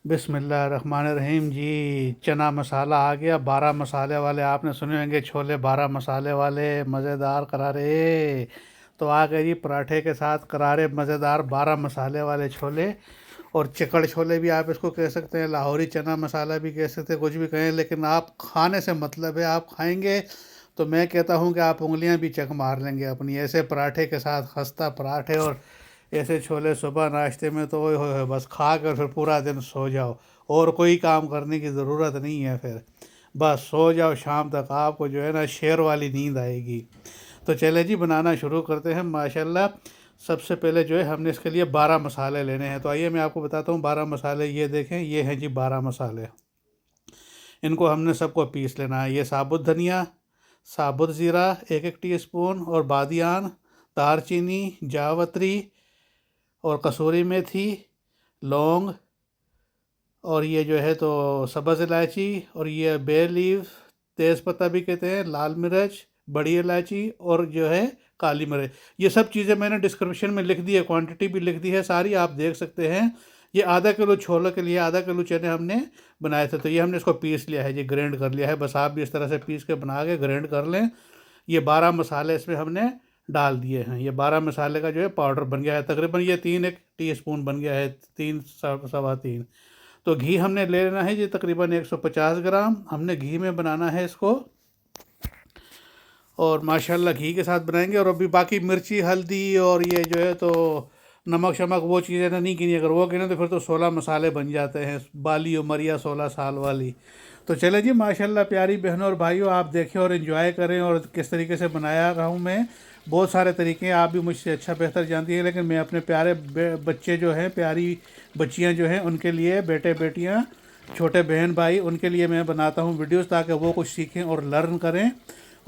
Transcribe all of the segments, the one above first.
बिस्मिल्लाहिर्रहमानिर्रहीम जी। चना मसाला आ गया। 12 मसाले वाले आपने सुने होंगे छोले, 12 मसाले वाले मज़ेदार करारे। तो आ गए जी पराठे के साथ करारे मज़ेदार 12 मसाले वाले छोले। और चिकड़ छोले भी आप इसको कह सकते हैं, लाहौरी चना मसाला भी कह सकते हैं, कुछ भी कहें, लेकिन आप खाने से मतलब है। आप खाएंगे तो मैं कहता हूँ कि आप उंगलियां भी चक मार लेंगे अपनी। ऐसे पराठे के साथ खस्ता पराठे और ऐसे छोले सुबह नाश्ते में तो ओए होए बस खा कर फिर पूरा दिन सो जाओ। और कोई काम करने की ज़रूरत नहीं है फिर। बस सो जाओ, शाम तक आपको जो है ना शेर वाली नींद आएगी। तो चले जी बनाना शुरू करते हैं माशाल्लाह। सबसे पहले जो है हमने इसके लिए 12 मसाले लेने हैं। तो आइए मैं आपको बताता हूँ 12 मसाले। ये देखें, ये हैं जी 12 मसाले। इनको हमने सबको पीस लेना है। ये साबुत धनिया, साबुत ज़ीरा 1-1 टीस्पून, और बादियान, दारचीनी, जावित्री और कसूरी मेथी, लौंग, और ये जो है तो सब्ज़ इलायची, और ये बे लीफ, तेज़पत्ता भी कहते हैं, लाल मिर्च, बड़ी इलायची, और जो है काली मिर्च। ये सब चीज़ें मैंने डिस्क्रिप्शन में लिख दी है, क्वांटिटी भी लिख दी है सारी, आप देख सकते हैं। ये आधा किलो छोले के लिए आधा किलो चने हमने बनाए थे। तो ये हमने इसको पीस लिया है जी, ग्राइंड कर लिया है। बस आप भी इस तरह से पीस के बना के ग्राइंड कर लें। ये 12 मसाले इसमें हमने डाल दिए हैं। ये 12 मसाले का जो है पाउडर बन गया है। तकरीबन ये 3-1 टीस्पून बन गया है, 3 सवा 3। तो घी हमने ले लेना है जी, तकरीबन 150 ग्राम हमने घी में बनाना है इसको। और माशाल्लाह घी के साथ बनाएंगे। और अभी बाकी मिर्ची, हल्दी और ये जो है तो नमक शमक वो चीज़ें ना नहीं गिनी। अगर वो गिने तो फिर तो 16 मसाले बन जाते हैं, बाली उमरिया 16 साल वाली। तो चले जी माशाल्लाह प्यारी बहनों और भाइयों, आप देखें और इन्जॉय करें। और किस तरीके से बनाया रहा हूँ मैं, बहुत सारे तरीके हैं, आप भी मुझसे अच्छा बेहतर जानती हैं। लेकिन मैं अपने प्यारे बच्चे जो हैं, प्यारी बच्चियाँ जो हैं, उनके लिए, बेटे बेटियाँ, छोटे बहन भाई, उनके लिए मैं बनाता हूँ वीडियोस, ताकि वो कुछ सीखें और लर्न करें।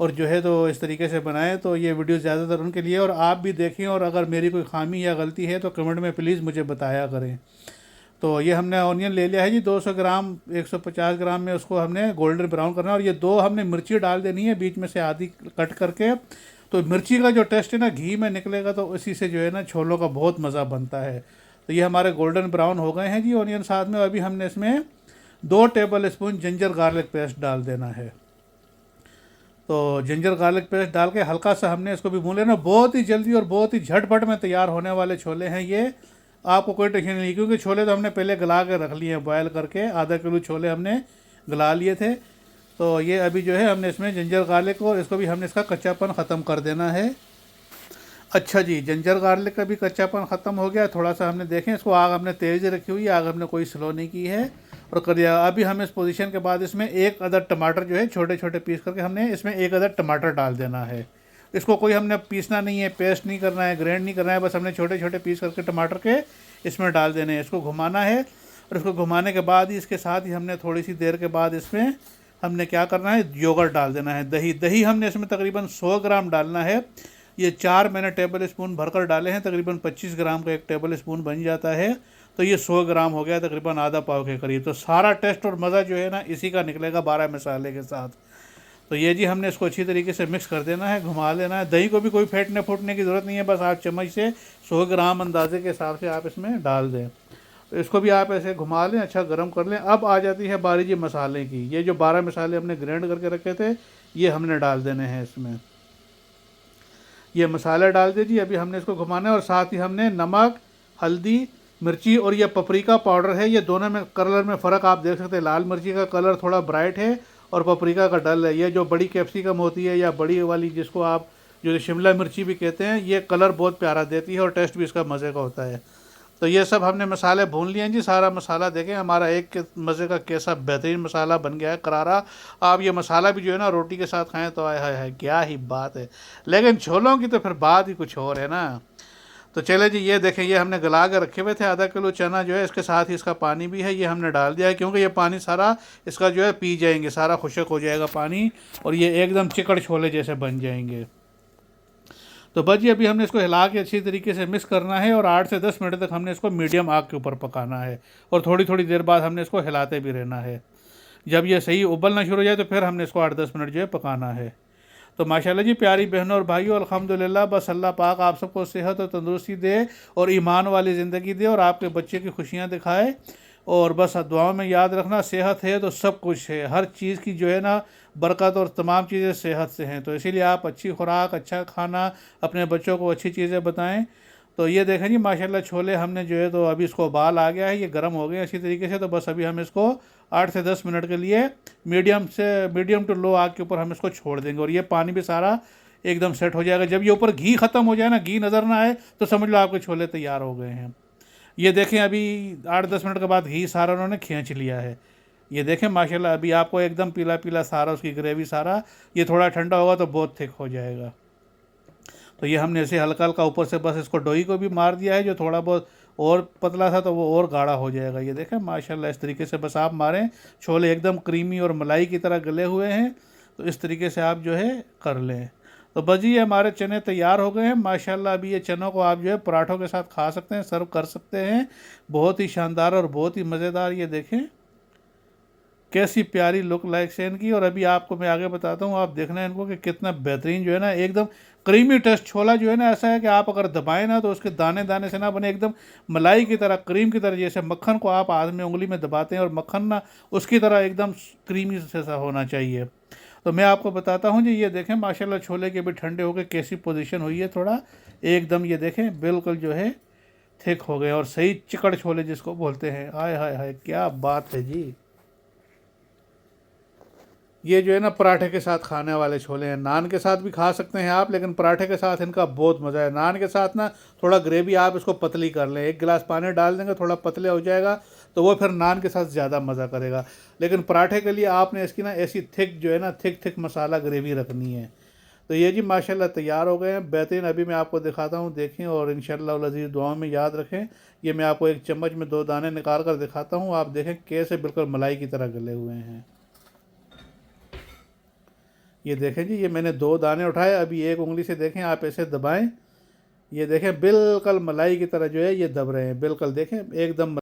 और जो है तो इस तरीके से बनाएं। तो ये वीडियो ज़्यादातर उनके लिए। और आप भी देखें, और अगर मेरी कोई खामी या गलती है तो कमेंट में प्लीज़ मुझे बताया करें। तो ये हमने ऑनियन ले लिया है जी 200 ग्राम, 150 ग्राम में उसको हमने गोल्डन ब्राउन करना है। और ये 2 हमने मिर्ची डाल देनी है बीच में से आधी कट करके। तो मिर्ची का जो टेस्ट है ना घी में निकलेगा, तो इसी से जो है ना छोलों का बहुत मज़ा बनता है। तो ये हमारे गोल्डन ब्राउन हो गए हैं जी ऑनियन साथ में। अभी हमने इसमें 2 table spoon ginger garlic paste डाल देना है। तो जिंजर गार्लिक पेस्ट डाल के हल्का सा हमने इसको भी भून लेना। बहुत ही जल्दी और बहुत ही झटपट में तैयार होने वाले छोले हैं ये, आपको कोई टेंशन नहीं, क्योंकि छोले तो हमने पहले गला के रख लिए हैं, बॉयल करके आधा किलो छोले हमने गला लिए थे। तो ये अभी जो है हमने इसमें जिंजर गार्लिक, और इसको भी हमने इसका कच्चापन ख़त्म कर देना है। अच्छा जी, जिंजर गार्लिक का भी कच्चापन ख़त्म हो गया। थोड़ा सा हमने देखें, इसको आग हमने तेज़ रखी हुई है, आग हमने कोई स्लो नहीं की है और कर दिया। अभी हम इस पोजीशन के बाद इसमें 1 अदद टमाटर जो है छोटे छोटे पीस करके हमने इसमें 1 अदद टमाटर डाल देना है। इसको कोई हमने पीसना नहीं है, पेस्ट नहीं करना है, ग्राइंड नहीं करना है, बस हमने छोटे छोटे पीस करके टमाटर के इसमें डाल देने हैं। इसको घुमाना है, और इसको घुमाने के बाद ही इसके साथ ही हमने थोड़ी सी देर के बाद इसमें हमने क्या करना है, योगर्ट डाल देना है। दही दही हमने इसमें तकरीबन 100 ग्राम डालना है। ये 4 मैंने टेबल स्पून भरकर डाले हैं, तकरीबन 25 ग्राम का 1 टेबल स्पून बन जाता है। तो ये 100 ग्राम हो गया, तकरीबन आधा पाव के करीब। तो सारा टेस्ट और मज़ा जो है ना इसी का निकलेगा 12 मसाले के साथ। तो ये जी हमने इसको अच्छी तरीके से मिक्स कर देना है, घुमा लेना है। दही को भी कोई फेंटने फूटने की ज़रूरत नहीं है, बस आप चम्मच से 100 ग्राम अंदाजे के हिसाब से आप इसमें डाल दें। तो इसको भी आप ऐसे घुमा लें, अच्छा गर्म कर लें। अब आ जाती है बारी जी मसाले की। ये जो 12 मसाले हमने ग्राइंड करके रखे थे, ये हमने डाल देने हैं इसमें। ये मसाला डाल दीजिए। अभी हमने इसको घुमाना है, और साथ ही हमने नमक, हल्दी, मिर्ची और ये पपरिका पाउडर है। ये दोनों में कलर में फ़र्क आप देख सकते हैं। लाल मिर्ची का कलर थोड़ा ब्राइट है और पपरिका का डल है। ये जो बड़ी कैप्सिकम होती है, या बड़ी वाली जिसको आप जो शिमला मिर्ची भी कहते हैं, ये कलर बहुत प्यारा देती है और टेस्ट भी इसका मज़े का होता है। तो ये सब हमने मसाले भून लिए हैं जी। सारा मसाला देखें हमारा एक के मज़े का कैसा बेहतरीन मसाला बन गया है, करारा। आप ये मसाला भी जो है ना रोटी के साथ खाएं तो आय हाय हाय क्या ही बात है। लेकिन छोलों की तो फिर बात ही कुछ और है ना। तो चले जी, ये देखें, ये हमने गला के रखे हुए थे आधा किलो चना जो है, इसके साथ ही इसका पानी भी है, ये हमने डाल दिया है, क्योंकि ये पानी सारा इसका जो है पी जाएंगे, सारा खुशक हो जाएगा पानी, और ये एकदम चिकड़ छोले जैसे बन जाएंगे। तो बस ये अभी हमने इसको हिला के अच्छी तरीके से मिक्स करना है, और 8 से 10 मिनट तक हमने इसको मीडियम आग के ऊपर पकाना है। और थोड़ी थोड़ी देर बाद हमने इसको हिलाते भी रहना है। जब ये सही उबलना शुरू हो जाए तो फिर हमने इसको 8-10 मिनट जो है पकाना है। तो माशाल्लाह जी प्यारी बहनों और भाइयों, अल्हम्दुलिल्लाह, बस अल्लाह पाक आप सबको सेहत और तंदुरुस्ती दे और ईमान वाली ज़िंदगी दे, और आपके बच्चे की खुशियाँ दिखाए, और बस दुआओं में याद रखना, सेहत है तो सब कुछ है, हर चीज़ की जो है ना बरकत और तमाम चीज़ें सेहत से हैं। तो इसीलिए आप अच्छी खुराक, अच्छा खाना, अपने बच्चों को अच्छी चीज़ें बताएं। तो ये देखें जी माशाल्लाह छोले हमने जो है तो अभी इसको उबाल आ गया है, ये गर्म हो गए इसी तरीके से। तो बस अभी हम इसको 8 से 10 मिनट के लिए मीडियम टू लो आग के ऊपर हम इसको छोड़ देंगे, और ये पानी भी सारा एकदम सेट हो जाएगा। जब ये ऊपर घी ख़त्म हो जाए ना, घी नज़र ना आए, तो समझ लो आपके छोले तैयार हो गए हैं। ये देखें अभी 8-10 मिनट के बाद घी सारा उन्होंने खींच लिया है। ये देखें माशाल्लाह अभी आपको एकदम पीला पीला सारा उसकी ग्रेवी सारा, ये थोड़ा ठंडा होगा तो बहुत थिक हो जाएगा। तो ये हमने ऐसे हल्का हल्का ऊपर से बस इसको डोई को भी मार दिया है, जो थोड़ा बहुत और पतला था तो वो और गाढ़ा हो जाएगा। ये देखें माशाल्लाह इस तरीके से बस आप मारें, छोले एकदम क्रीमी और मलाई की तरह गले हुए हैं। तो इस तरीके से आप जो है कर लें। तो बस जी ये हमारे चने तैयार हो गए हैं माशाल्लाह। अभी ये चनों को आप जो है पराठों के साथ खा सकते हैं, सर्व कर सकते हैं। बहुत ही शानदार और बहुत ही मज़ेदार। ये देखें कैसी प्यारी लुक लाइक से इनकी। और अभी आपको मैं आगे बताता हूँ, आप देखना इनको कि कितना बेहतरीन जो है ना एकदम क्रीमी टेस्ट। छोला जो है ना ऐसा है कि आप अगर दबाएं ना तो उसके दाने दाने से ना बने, एकदम मलाई की तरह, क्रीम की तरह। जैसे मक्खन को आप हाथ में उंगली में दबाते हैं और मक्खन ना उसकी तरह एकदम क्रीमी से सा होना चाहिए। तो मैं आपको बताता हूँ जी, ये देखें माशाल्लाह छोले के भी ठंडे हो गए, कैसी पोजीशन हुई है थोड़ा एकदम। ये देखें बिल्कुल जो है थिक हो गए और सही चिकड़ छोले जिसको बोलते हैं। हाय हाय हाय क्या बात है जी। ये जो है ना पराठे के साथ खाने वाले छोले हैं, नान के साथ भी खा सकते हैं आप, लेकिन पराठे के साथ इनका बहुत मज़ा है। नान के साथ ना थोड़ा ग्रेवी आप इसको पतली कर लें, 1 गिलास पानी डाल देंगे, थोड़ा पतले हो जाएगा, तो वो फिर नान के साथ ज़्यादा मज़ा करेगा। लेकिन पराठे के लिए आपने इसकी ना ऐसी थिक जो है ना थिक मसाला ग्रेवी रखनी है। तो ये जी माशाल्लाह तैयार हो गए हैं बेहतरीन। अभी मैं आपको दिखाता हूँ, देखें और इंशाअल्लाह अज़ीज़ दुआओं में याद रखें। ये मैं आपको एक चम्मच में 2 दाने निकाल कर दिखाता हूँ, आप देखें कैसे बिल्कुल मलाई की तरह गले हुए हैं। ये देखें जी, ये मैंने 2 दाने उठाए, अभी एक उंगली से देखें आप ऐसे दबाएं, ये देखें बिल्कुल मलाई की तरह जो है ये दब रहे हैं, बिल्कुल देखें एकदम